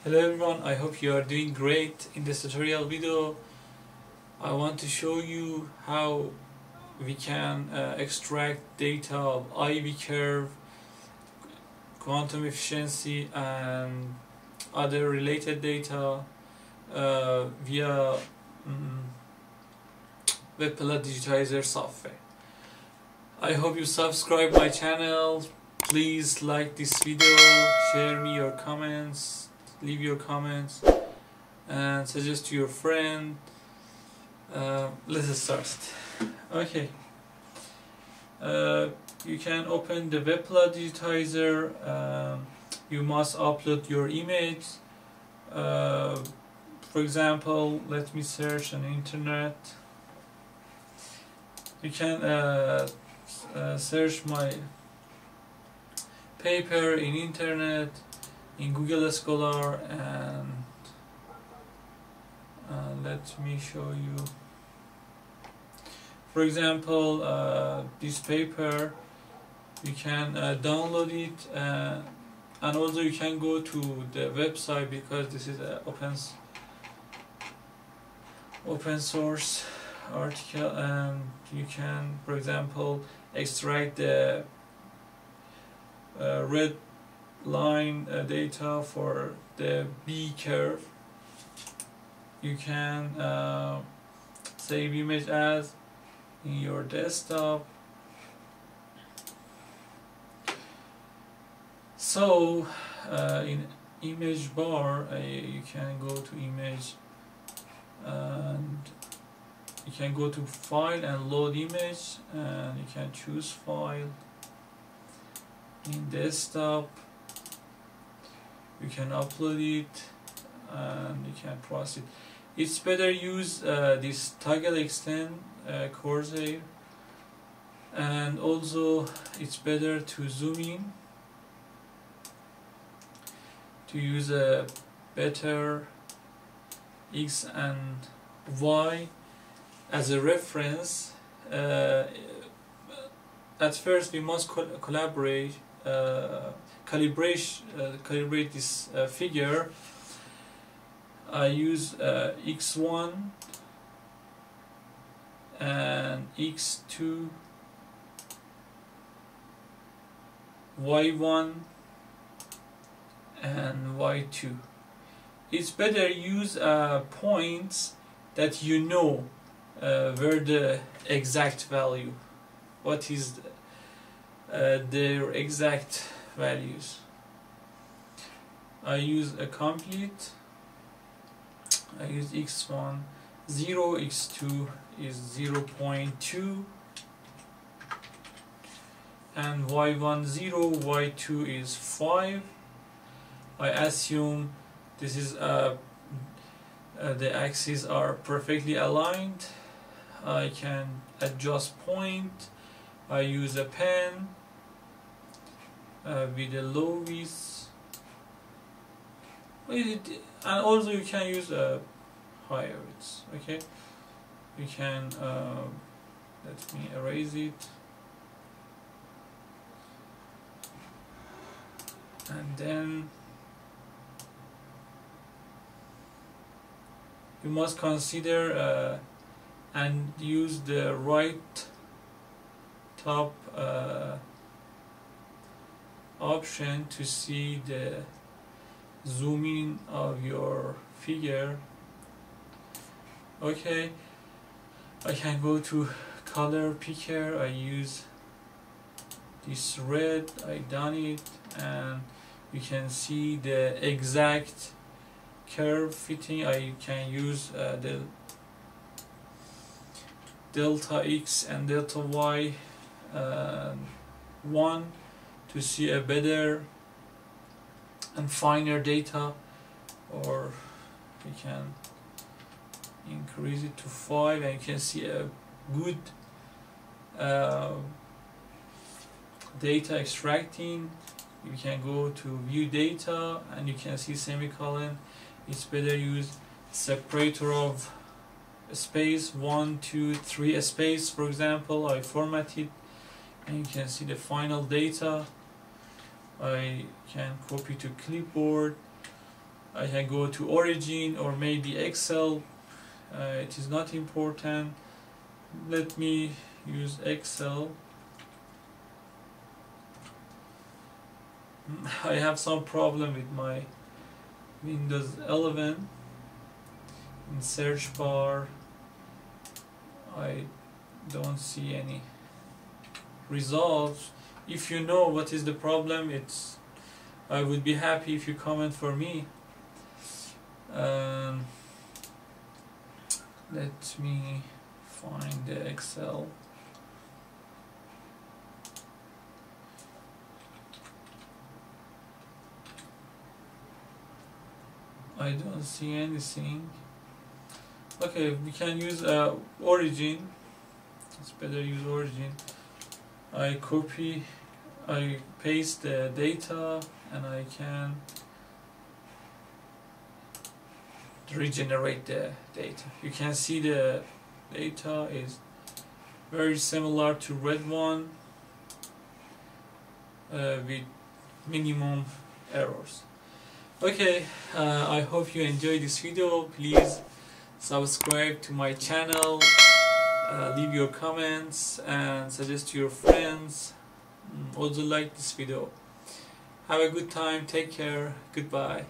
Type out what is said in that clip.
Hello everyone, I hope you are doing great. In this tutorial video I want to show you how we can extract data of IV curve, quantum efficiency and other related data via MATLAB Digitizer software. I hope you subscribe my channel. Please like this video, share me your comments, leave your comments and suggest to your friend. Let's start. Okay, you can open the MATLAB Digitizer. You must upload your image. For example, let me search on internet. You can search my paper in internet, in Google Scholar, and let me show you. For example, this paper, you can download it, and also you can go to the website because this is an open source article, and you can, for example, extract the red line data for the B curve. You can save image as in your desktop. So in image bar you can go to image and you can go to file and load image, and you can choose file. In desktop you can upload it and you can proceed. It's better use this toggle extend cursor, and also it's better to zoom in to use a better X and Y as a reference. At first we must calibrate this figure. I use x1 and x2, y1 and y2. It's better use points that you know where the exact value, what is their exact values. I use a complete. I use x1 0, x2 is 0.2 and y1 0, y2 is 5. I assume this is the axes are perfectly aligned. I can adjust point. I use a pen with a low width, and also you can use a higher width. Okay, you can let me erase it, and then you must consider and use the right top option to see the zooming of your figure. Okay, I can go to color picker. I use this red. I done it, and you can see the exact curve fitting. I can use the delta x and delta y 1 to see a better and finer data, or you can increase it to 5 and you can see a good data extracting. You can go to view data and you can see semicolon. It's better use separator of space 1, 2, 3 space. For example, I format it and you can see the final data. I can copy to clipboard I can go to origin or maybe Excel. It is not important. Let me use Excel. I have some problem with my Windows 11. In search bar I don't see any results. If you know what is the problem, I would be happy if you comment for me. Let me find the Excel. I don't see anything. Okay, we can use origin. It's better use origin. I paste the data and I can regenerate the data. You can see the data is very similar to red one with minimum errors. Okay, I hope you enjoyed this video. Please subscribe to my channel, leave your comments and suggest to your friends. Also like this video. Have a good time, take care, goodbye.